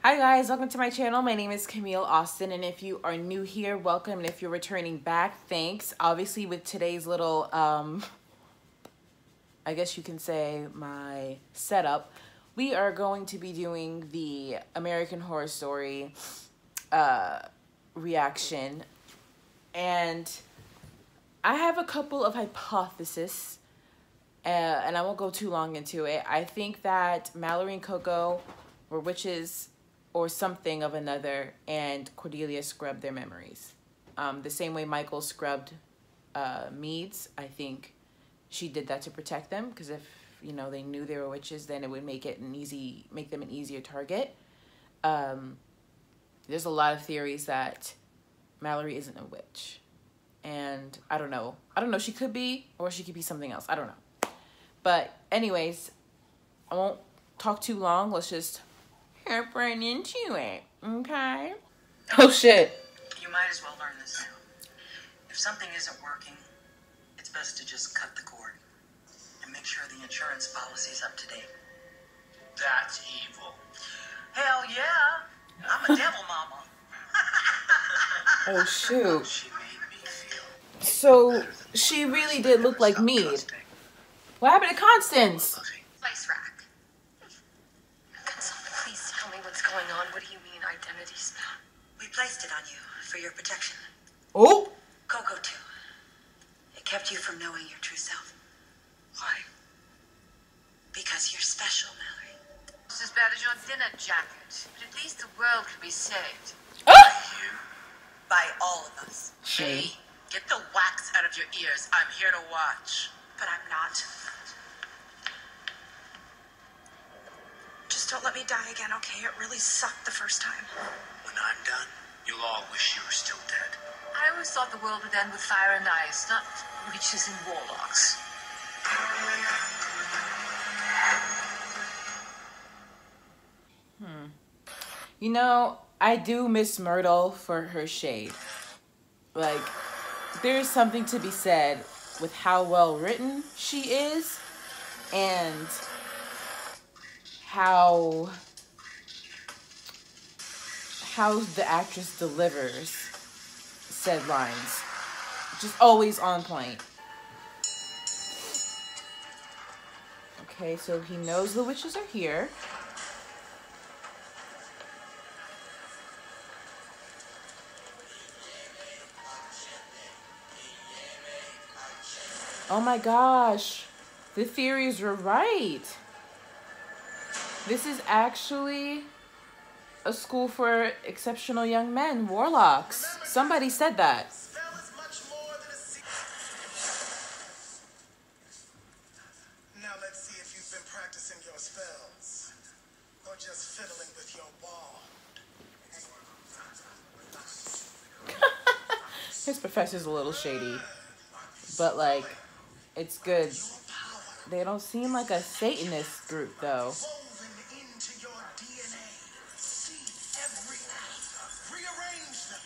Hi guys, welcome to my channel. My name is Camille Austin, and if you are new here, welcome, and if you're returning back, thanks. Obviously with today's little, I guess you can say my setup, we are going to be doing the American Horror Story reaction, and I have a couple of hypotheses, and I won't go too long into it. I think that Mallory and Coco were witches or something of another, and Cordelia scrubbed their memories. The same way Michael scrubbed Mead's. I think she did that to protect them, because if they knew they were witches, then it would make them an easier target. There's a lot of theories that Mallory isn't a witch, and I don't know. She could be, or she could be something else. I don't know. But anyways, I won't talk too long. Let's just hop right into it, okay? Oh shit. You might as well learn this now. If something isn't working, it's best to just cut the cord and make sure the insurance policy's up to date. That's evil. Hell yeah! I'm a devil mama. Oh shoot. She made me feel So she really did look like Mead. What happened to Constance? Place rack. Can someone please tell me what's going on? What do you mean, identity spell? We placed it on you for your protection. Oh! Coco too. It kept you from knowing your true self. Why? Because you're special, Mallory. It's as bad as your dinner jacket, but at least the world could be saved. Ah! You? By all of us. She. Get the wax out of your ears. I'm here to watch. But I'm not. Just don't let me die again, okay? It really sucked the first time. When I'm done, you'll all wish you were still dead. I always thought the world would end with fire and ice, not witches and warlocks. I do miss Myrtle for her shade. Like, there's something to be said with how well written she is, and how the actress delivers said lines. Just always on point. Okay, so he knows the witches are here. Oh my gosh, the theories were right. This is actually a school for exceptional young men, warlocks. Somebody said that. Now let's see if you've been practicing your spells, or just fiddling with your ball. His professor's a little shady, but like, it's good. They don't seem like a Satanist group though. Woven into your DNA. See every atom. Rearrange them.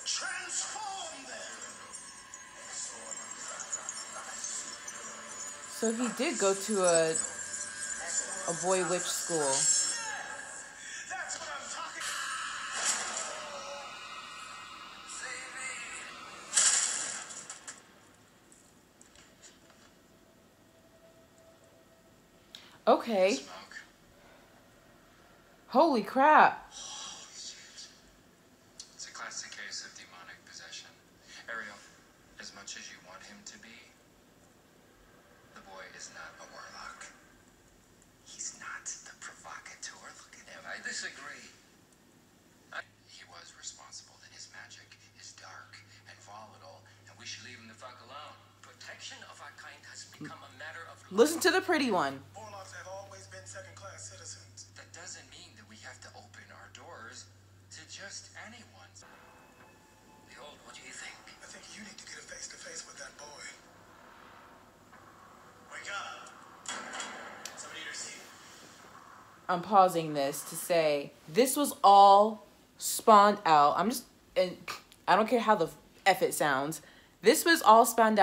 Transform them. So he did go to a boy witch school. That's what I'm talking. Okay. Smoke. Holy crap. It's a classic case of demonic possession. Ariel, as much as you want him to be, the boy is not a warlock. He's not the provocateur. Look at him. I disagree. He was responsible that his magic is dark and volatile, and we should leave him the fuck alone. Protection of our kind has become a matter of... Listen to the pretty one. Warlocks have always been second-class citizens. That doesn't mean that we have to open our doors to just anyone. Behold, what do you think? I think you need to get a face-to-face with that boy. Wake up. Somebody to see. I'm pausing this to say this was all spawned out. And I don't care how the F it sounds. This was all spawned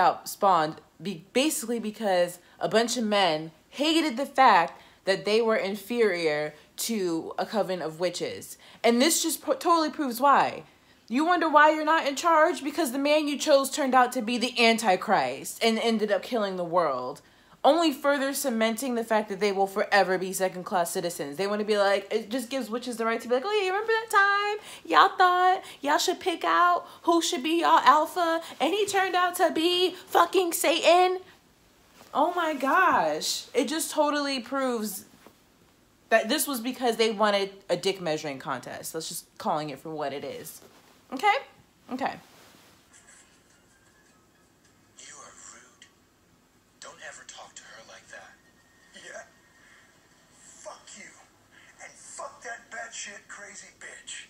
basically because a bunch of men hated the fact that they were inferior to a coven of witches. And this just totally proves why. You wonder why you're not in charge? Because the man you chose turned out to be the Antichrist and ended up killing the world. Only further cementing the fact that they will forever be second-class citizens. They want to be like, it just gives witches the right to be like, oh yeah, you remember that time? Y'all thought y'all should pick out who should be y'all alpha, and he turned out to be fucking Satan. Oh my gosh. It just totally proves that this was because they wanted a dick measuring contest. Let's just calling it for what it is. Okay? Okay. You are rude. Don't ever talk to her like that. Yeah. Fuck you. And fuck that batshit crazy bitch.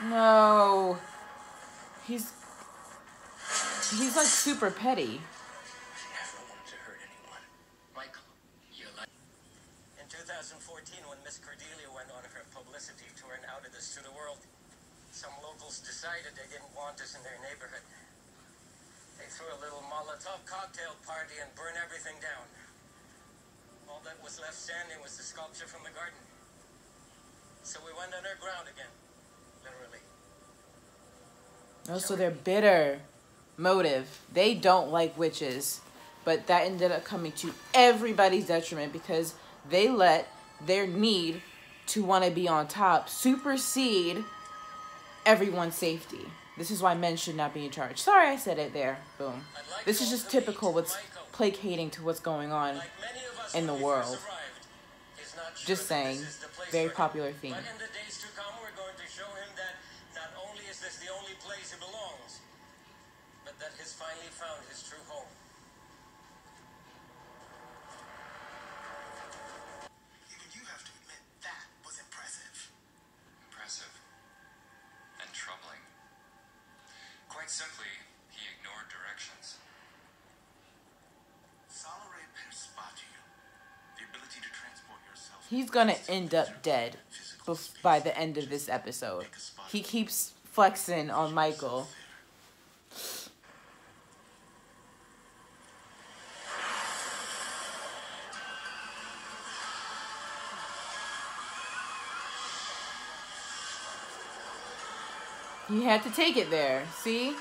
No. He's like super petty. She never wanted to hurt anyone. Michael, you like... In 2014, when Miss Cordelia went on her publicity tour and outed us to the world, some locals decided they didn't want us in their neighborhood. They threw a little Molotov cocktail party and burned everything down. All that was left standing was the sculpture from the garden. So we went underground again, literally. Oh, so they're bitter. Motive. They don't like witches. But that ended up coming to everybody's detriment because they let their need to want to be on top supersede everyone's safety. This is why men should not be in charge. Sorry I said it there. Boom. This is just typical what's placating to what's going on in the world. Just saying. Very popular theme. But in the days to come, we're going to show him that not only is this the only place he belongs, but that he's finally found his true home. Even you have to admit that was impressive. Impressive. And troubling. Quite simply, he ignored directions. Salare per spatio. The ability to transport yourself. He's gonna end up dead by the end of this episode. He keeps flexing on Michael. He had to take it there, see?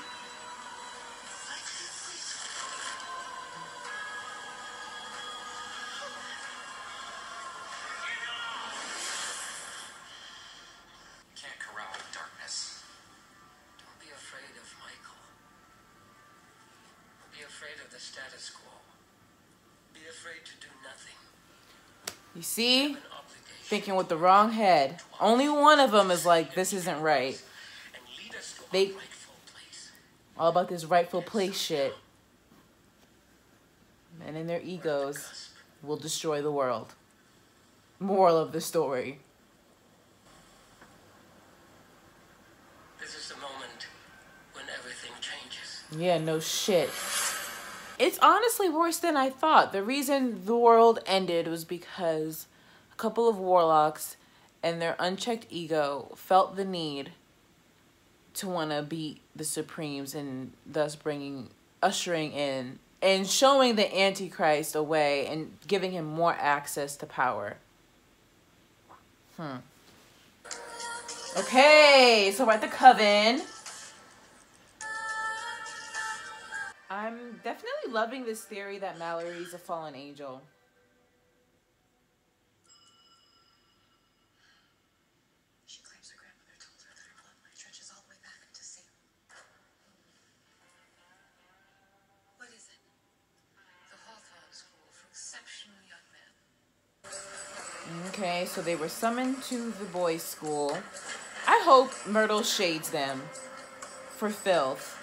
Can't corral darkness. Don't be afraid of Michael. Be afraid of the status quo. Be afraid to do nothing. You see? An obligation. Thinking with the wrong head. Only one of them is like, this isn't right. And lead us to our They rightful place. all about this rightful place shit. Men and their egos will destroy the world. Moral of the story. This is the moment when everything changes. Yeah, no shit. It's honestly worse than I thought. The reason the world ended was because a couple of warlocks and their unchecked ego felt the need to want to beat the Supremes and thus ushering in and showing the Antichrist away and giving him more access to power. Okay, so we're at the coven. I'm definitely loving this theory that Mallory's a fallen angel. She claims her grandmother told her that her bloodline stretches all the way back into Salem. What is it? The Hawthorne School for Exceptional Young Men. Okay, so they were summoned to the boys' school. I hope Myrtle shades them for filth.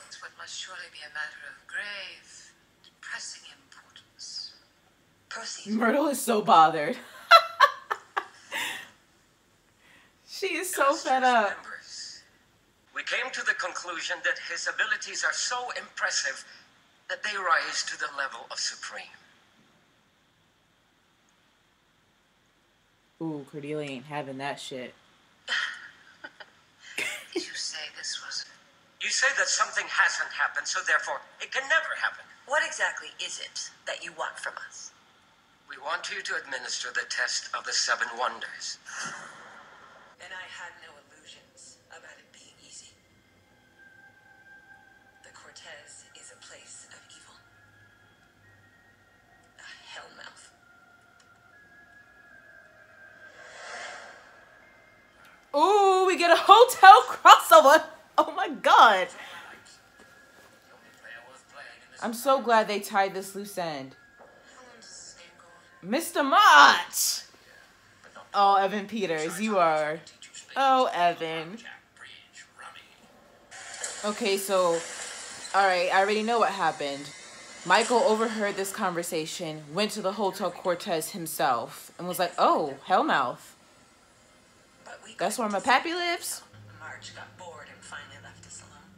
It's what must surely be a matter of grave, depressing importance. Proceed. Myrtle is so bothered. She is so fed up. Members, we came to the conclusion that his abilities are so impressive that they rise to the level of Supreme. Ooh, Cordelia ain't having that shit. Did you say this was... You say that something hasn't happened, so therefore it can never happen. What exactly is it that you want from us? We want you to administer the test of the 7 wonders. And I had no illusions about it being easy. The Cortez is a place of evil. A hellmouth. Ooh, we get a hotel crossover. Oh my god. I'm so glad they tied this loose end. Mr. March. Oh, Evan Peters, you are. Oh, Evan. Okay, so, all right, I already know what happened. Michael overheard this conversation, went to the Hotel Cortez himself, and was like, oh, hellmouth. That's where my pappy lives? March got bored and finally left us alone.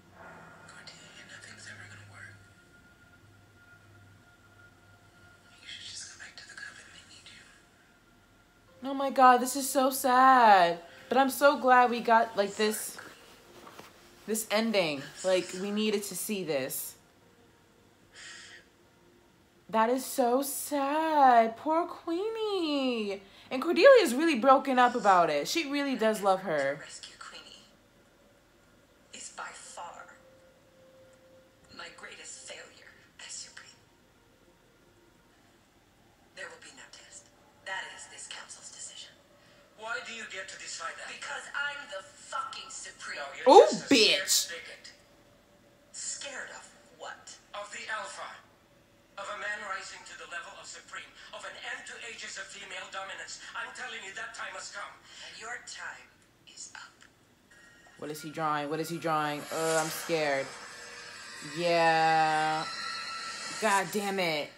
Cordelia, nothing's ever gonna work. You should just go back to the coven. They need you. Oh my god, this is so sad. But I'm so glad we got, like, this ending. Like, we needed to see this. That is so sad. Poor Queenie. And Cordelia is really broken up about it. She really does love her. Rescue Queenie is by far my greatest failure as Supreme. There will be no test. That is this council's decision. Why do you get to decide that? Because I'm the fucking Supreme. No, you're Oh, just a scared bitch. bigot. Scared of what? Of the Alpha. Of a man rising to the level of Supreme. Of an end to ages of female dominance. I'm telling you, that time has come. And your time is up. What is he drawing? What is he drawing? I'm scared. Yeah. God damn it.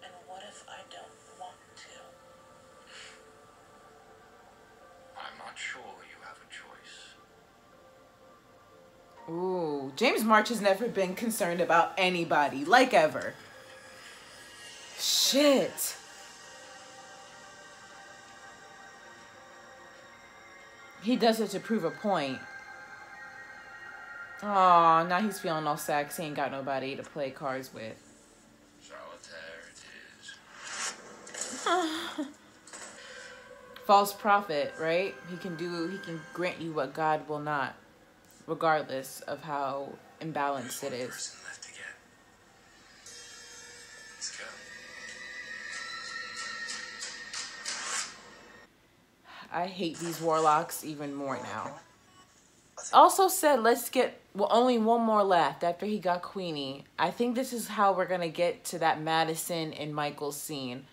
And what if I don't want to? I'm not sure you have a choice. Ooh, James March has never been concerned about anybody, like ever. Shit. He does it to prove a point. Oh, now he's feeling all sad 'cause he ain't got nobody to play cards with. Solitaire it is. False prophet, right? He can grant you what God will not, regardless of how imbalanced it is. Person left to get. Let's go. I hate these warlocks even more now. Also said, let's get, well, only one more left after he got Queenie. I think this is how we're going to get to that Madison and Michael scene.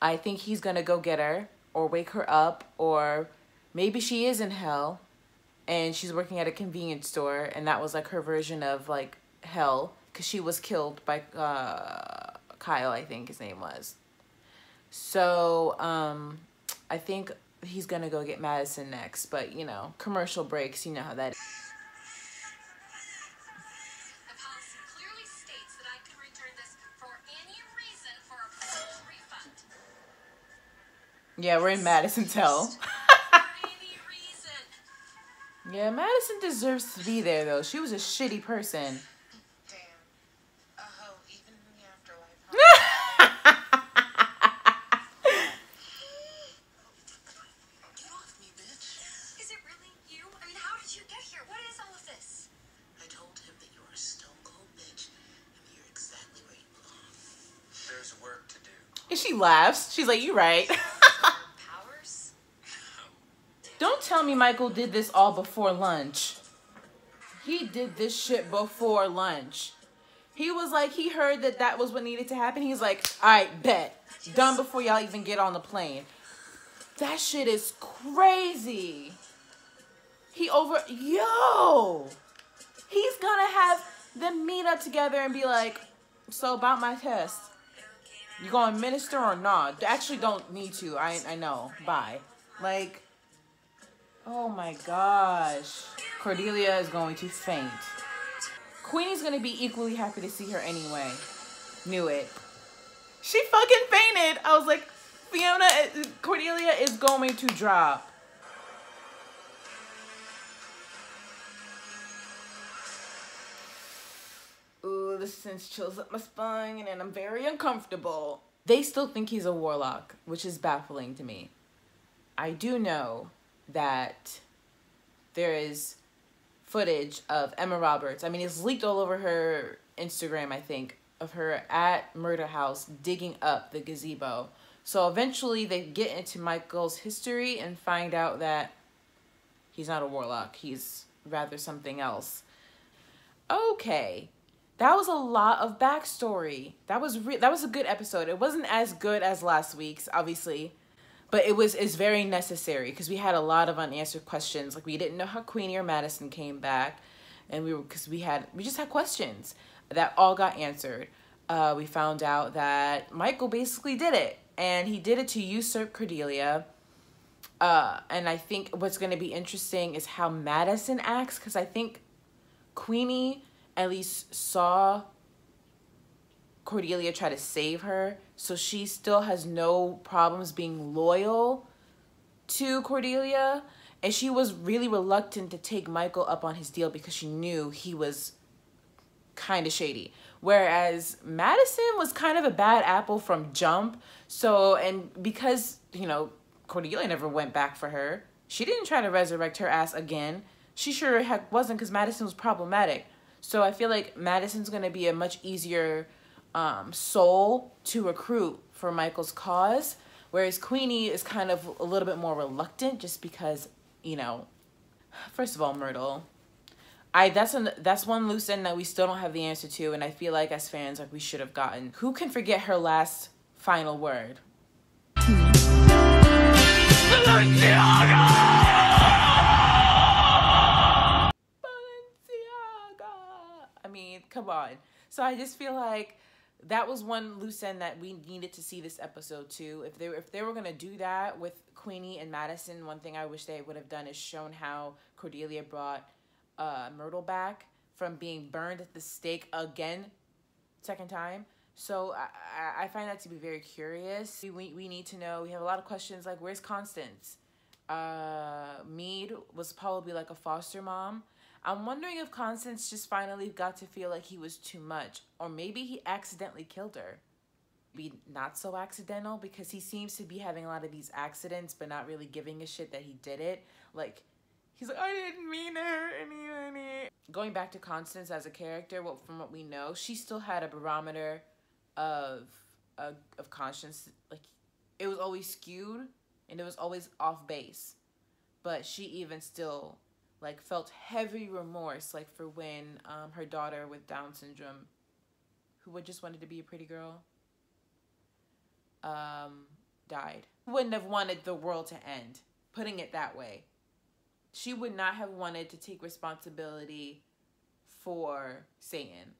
I think he's going to go get her or wake her up, or maybe she is in hell and she's working at a convenience store and that was like her version of like hell because she was killed by Kyle, I think his name was. So I think he's gonna go get Madison next, but you know, commercial breaks, you know how that is. The policy clearly states that I can return this for any reason for a full refund. Yeah, we're in Madison's hell. For any reason. Yeah, Madison deserves to be there though. She was a shitty person. Damn. A hoe even in the afterlife. Get off me, bitch. Is it really you? I mean, how did you get here? What is all of this? I told him that you were a stone cold bitch and that you're exactly where you belong. There's work to do. And she laughs. She's like, "You right." Powers? Don't tell me Michael did this all before lunch. He did this shit before lunch. He was like, he heard that that was what needed to happen. He's like, all right, bet. Done before y'all even get on the plane. That shit is crazy. Yo. He's gonna have them meet up together and be like, so about my test. You gonna minister or not? Actually don't need to. I know. Bye. Like, oh my gosh. Cordelia is going to faint. Queenie's gonna be equally happy to see her anyway. Knew it. She fucking fainted. I was like, Cordelia is going to drop. adolescence chills up my spine and I'm very uncomfortable. They still think he's a warlock, which is baffling to me. I do know that there is footage of Emma Roberts. I mean, it's leaked all over her Instagram, I think, of her at Murder House digging up the gazebo. So eventually they get into Michael's history and find out that he's not a warlock. He's rather something else. Okay. That was a lot of backstory. That was a good episode. It wasn't as good as last week's, obviously, but it's very necessary because we had a lot of unanswered questions. Like, we didn't know how Queenie or Madison came back, and we just had questions that all got answered. We found out that Michael basically did it, and he did it to usurp Cordelia. And I think what's going to be interesting is how Madison acts, because I think Queenie at least saw Cordelia try to save her, so she still has no problems being loyal to Cordelia, and she was really reluctant to take Michael up on his deal because she knew he was kind of shady, whereas Madison was kind of a bad apple from jump. So, and because, you know, Cordelia never went back for her, she didn't try to resurrect her ass again. She sure heck wasn't, because Madison was problematic. So I feel like Madison's going to be a much easier soul to recruit for Michael's cause, whereas Queenie is kind of a little bit more reluctant just because, you know, first of all, Myrtle. That's one loose end that we still don't have the answer to, and I feel like as fans, like, we should have gotten. Who can forget her last final word? I mean, come on. So I just feel like that was one loose end that we needed to see this episode too. If they were gonna do that with Queenie and Madison, one thing I wish they would have done is shown how Cordelia brought Myrtle back from being burned at the stake again, second time. So I find that to be very curious. We need to know. We have a lot of questions like, where's Constance? Mead was probably like a foster mom. I'm wondering if Constance just finally got to feel like he was too much, or maybe he accidentally killed her. Maybe not so accidental, because he seems to be having a lot of these accidents but not really giving a shit that he did it. Like, he's like, I didn't mean her. Going back to Constance as a character, from what we know, she still had a barometer of conscience. Like, it was always skewed and it was always off base, but she even still, like, felt heavy remorse, like, for when her daughter with Down syndrome, who just wanted to be a pretty girl, died. Wouldn't have wanted the world to end, putting it that way. She would not have wanted to take responsibility for Satan.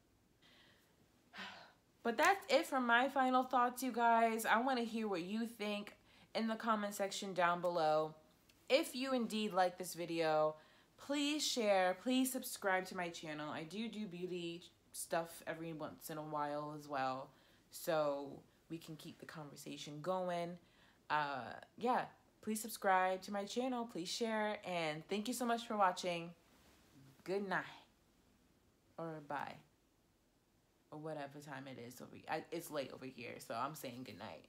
But that's it for my final thoughts, you guys. I want to hear what you think in the comment section down below. If you indeed like this video, please share, please subscribe to my channel. I do beauty stuff every once in a while as well, so we can keep the conversation going. Yeah, please subscribe to my channel, please share, and thank you so much for watching. Good night, or bye, or whatever time it is. It's late over here, so I'm saying good night.